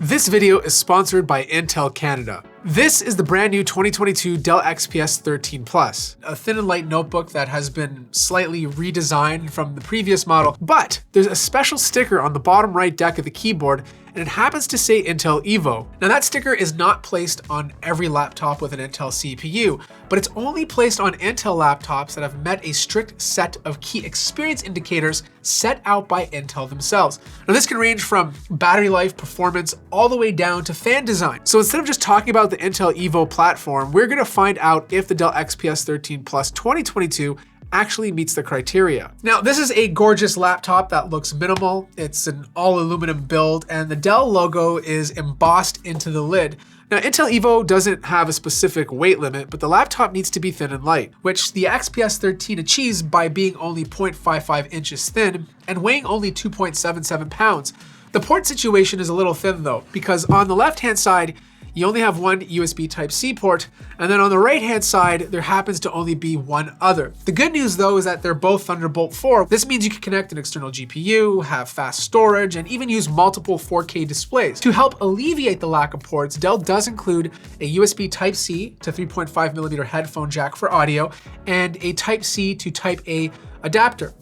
This video is sponsored by Intel Canada. This is the brand new 2022 Dell XPS 13 Plus, a thin and light notebook that has been slightly redesigned from the previous model, but there's a special sticker on the bottom right deck of the keyboard, and it happens to say Intel Evo. Now that sticker is not placed on every laptop with an Intel CPU, but it's only placed on Intel laptops that have met a strict set of key experience indicators set out by Intel themselves. Now this can range from battery life, performance, all the way down to fan design. So instead of just talking about the Intel Evo platform, we're gonna find out if the Dell XPS 13 Plus 2022 actually meets the criteria. Now, this is a gorgeous laptop that looks minimal. It's an all aluminum build, and the Dell logo is embossed into the lid. Now, Intel Evo doesn't have a specific weight limit, but the laptop needs to be thin and light, which the XPS 13 achieves by being only 0.55 inches thin and weighing only 2.77 pounds. The port situation is a little thin though, because on the left-hand side, you only have one USB Type-C port, and then on the right-hand side, there happens to only be one other. The good news though is that they're both Thunderbolt 4. This means you can connect an external GPU, have fast storage, and even use multiple 4K displays. To help alleviate the lack of ports, Dell does include a USB Type-C to 3.5mm headphone jack for audio, and a Type-C to Type-A adapter.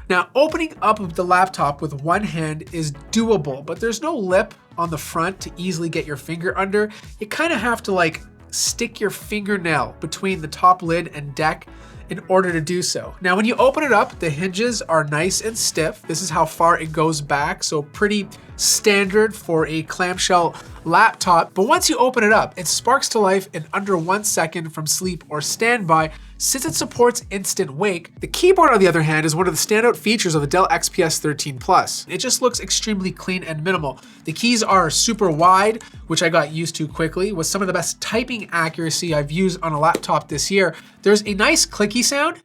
Now, opening up the laptop with one hand is doable, but there's no lip on the front to easily get your finger under. You kind of have to stick your fingernail between the top lid and deck in order to do so. Now, when you open it up, the hinges are nice and stiff. This is how far it goes back, so pretty standard for a clamshell laptop. But once you open it up, it sparks to life in under 1 second from sleep or standby, since it supports instant wake. The keyboard, on the other hand, is one of the standout features of the Dell XPS 13 Plus. It just looks extremely clean and minimal. The keys are super wide, which I got used to quickly, with some of the best typing accuracy I've used on a laptop this year. There's a nice clicky sound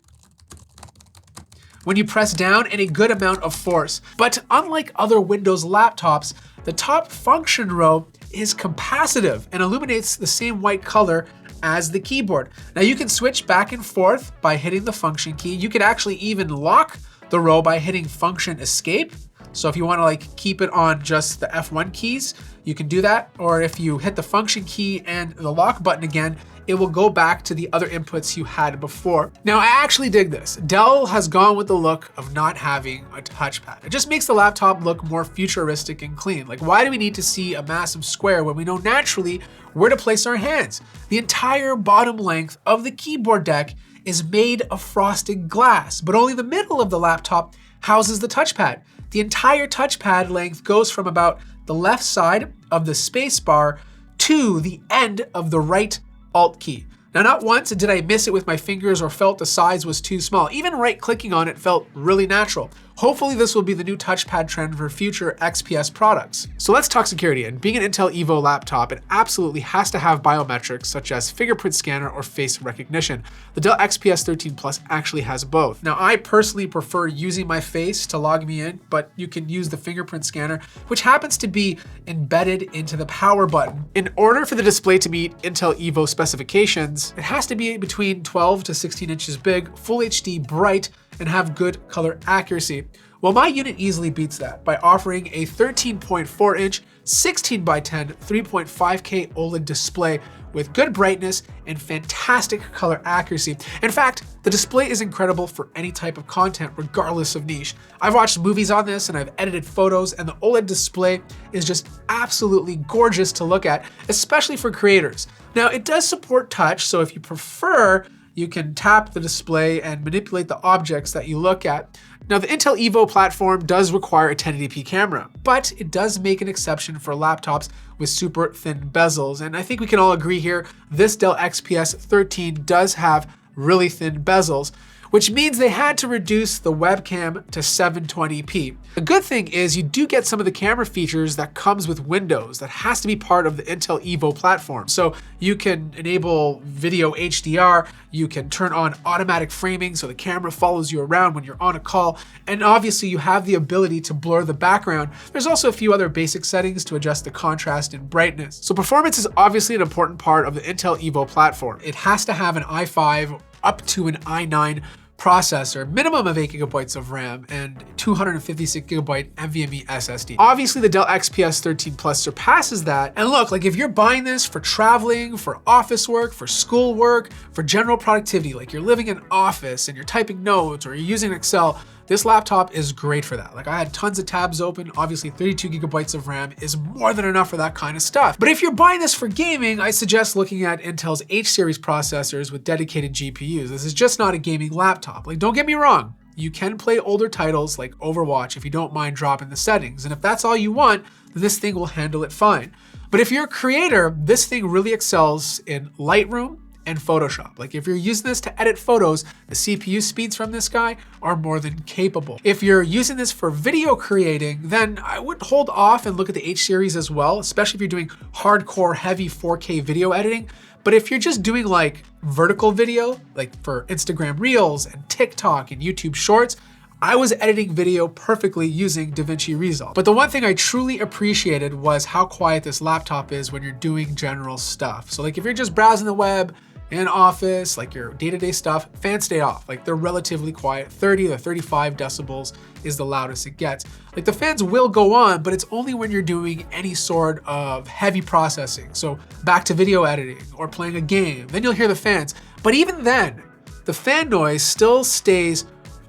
when you press down and a good amount of force. But unlike other Windows laptops, the top function row is capacitive and illuminates the same white color as the keyboard. Now you can switch back and forth by hitting the function key. You can actually even lock the row by hitting function escape. So if you want to keep it on just the F1 keys, you can do that. Or if you hit the function key and the lock button again, it will go back to the other inputs you had before. Now, I actually dig this. Dell has gone with the look of not having a touchpad. It just makes the laptop look more futuristic and clean. Why do we need to see a massive square when we know naturally where to place our hands? The entire bottom length of the keyboard deck is made of frosted glass, but only the middle of the laptop houses the touchpad. The entire touchpad length goes from about the left side of the space bar to the end of the right Alt key. Now, not once did I miss it with my fingers or felt the size was too small. Even right-clicking on it felt really natural. Hopefully this will be the new touchpad trend for future XPS products. So let's talk security, and being an Intel Evo laptop, it absolutely has to have biometrics such as fingerprint scanner or face recognition. The Dell XPS 13 Plus actually has both. Now, I personally prefer using my face to log me in, but you can use the fingerprint scanner, which happens to be embedded into the power button. In order for the display to meet Intel Evo specifications, it has to be between 12 to 16 inches big, full HD bright, and have good color accuracy. Well, my unit easily beats that by offering a 13.4 inch, 16x10, 3.5K OLED display with good brightness and fantastic color accuracy. In fact, the display is incredible for any type of content, regardless of niche. I've watched movies on this and I've edited photos, and the OLED display is just absolutely gorgeous to look at, especially for creators. Now, it does support touch, so if you prefer, you can tap the display and manipulate the objects that you look at. Now, the Intel Evo platform does require a 1080p camera, but it does make an exception for laptops with super thin bezels. And I think we can all agree here, this Dell XPS 13 does have really thin bezels, which means they had to reduce the webcam to 720p. The good thing is you do get some of the camera features that comes with Windows that has to be part of the Intel Evo platform. So you can enable video HDR, you can turn on automatic framing so the camera follows you around when you're on a call, and obviously you have the ability to blur the background. There's also a few other basic settings to adjust the contrast and brightness. So performance is obviously an important part of the Intel Evo platform. It has to have an i5 up to an i9 processor, minimum of 8 gigabytes of RAM, and 256 gigabyte NVMe SSD. Obviously, the Dell XPS 13 Plus surpasses that. And look, like if you're buying this for traveling, for office work, for school work, for general productivity, like you're living in an office and you're typing notes or you're using Excel, this laptop is great for that. Like I had tons of tabs open. Obviously 32 gigabytes of RAM is more than enough for that kind of stuff. But if you're buying this for gaming, I suggest looking at Intel's H series processors with dedicated GPUs. This is just not a gaming laptop. Like don't get me wrong, you can play older titles like Overwatch if you don't mind dropping the settings. And if that's all you want, then this thing will handle it fine. But if you're a creator, this thing really excels in Lightroom and Photoshop. Like if you're using this to edit photos, the CPU speeds from this guy are more than capable. If you're using this for video creating, then I would hold off and look at the H series as well, especially if you're doing hardcore heavy 4K video editing. But if you're just doing like vertical video, like for Instagram Reels and TikTok and YouTube Shorts, I was editing video perfectly using DaVinci Resolve. But the one thing I truly appreciated was how quiet this laptop is when you're doing general stuff. So like if you're just browsing the web, in office, like your day-to-day stuff, fans stay off. Like they're relatively quiet. 30 to 35 decibels is the loudest it gets. Like the fans will go on, but it's only when you're doing any sort of heavy processing. So back to video editing or playing a game, then you'll hear the fans. But even then, the fan noise still stays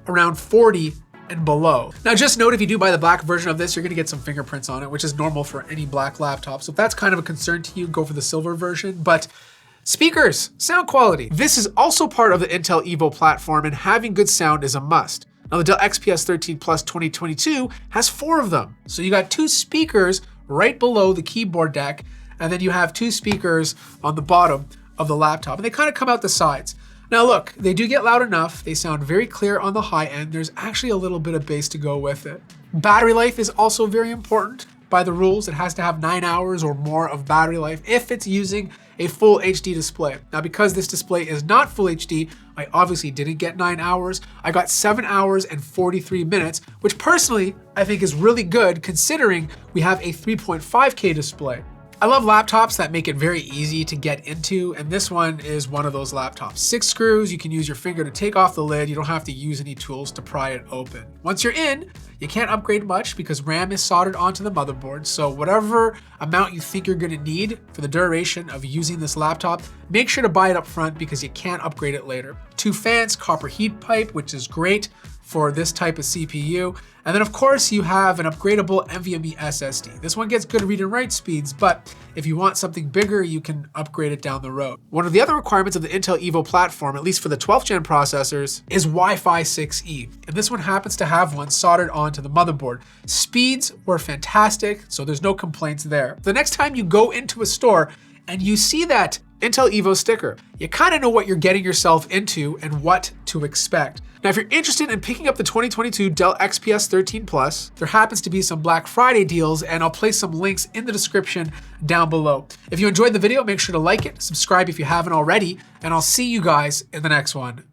around 40 and below. Now just note if you do buy the black version of this, you're gonna get some fingerprints on it, which is normal for any black laptop. So if that's kind of a concern to you, go for the silver version. But speakers, sound quality. This is also part of the Intel Evo platform, and having good sound is a must. Now the Dell XPS 13 Plus 2022 has 4 of them. So you got 2 speakers right below the keyboard deck, and then you have 2 speakers on the bottom of the laptop, and they kind of come out the sides. Now look, they do get loud enough. They sound very clear on the high end. There's actually a little bit of bass to go with it. Battery life is also very important. By the rules, it has to have 9 hours or more of battery life if it's using a full HD display. Now, because this display is not full HD, I obviously didn't get 9 hours. I got 7 hours and 43 minutes, which personally, I think is really good considering we have a 3.5K display. I love laptops that make it very easy to get into, and this one is one of those laptops. 6 screws, you can use your finger to take off the lid. You don't have to use any tools to pry it open. Once you're in, you can't upgrade much because RAM is soldered onto the motherboard, so whatever amount you think you're gonna need for the duration of using this laptop, make sure to buy it up front because you can't upgrade it later. 2 fans, copper heat pipe, which is great for this type of CPU. And then of course you have an upgradable NVMe SSD. This one gets good read and write speeds, but if you want something bigger, you can upgrade it down the road. One of the other requirements of the Intel Evo platform, at least for the 12th gen processors, is Wi-Fi 6E. And this one happens to have one soldered onto the motherboard. Speeds were fantastic, so there's no complaints there. The next time you go into a store and you see that Intel Evo sticker, you kind of know what you're getting yourself into and what to expect. Now, if you're interested in picking up the 2022 Dell XPS 13 Plus, there happens to be some Black Friday deals, and I'll place some links in the description down below. If you enjoyed the video, make sure to like it, subscribe if you haven't already, and I'll see you guys in the next one.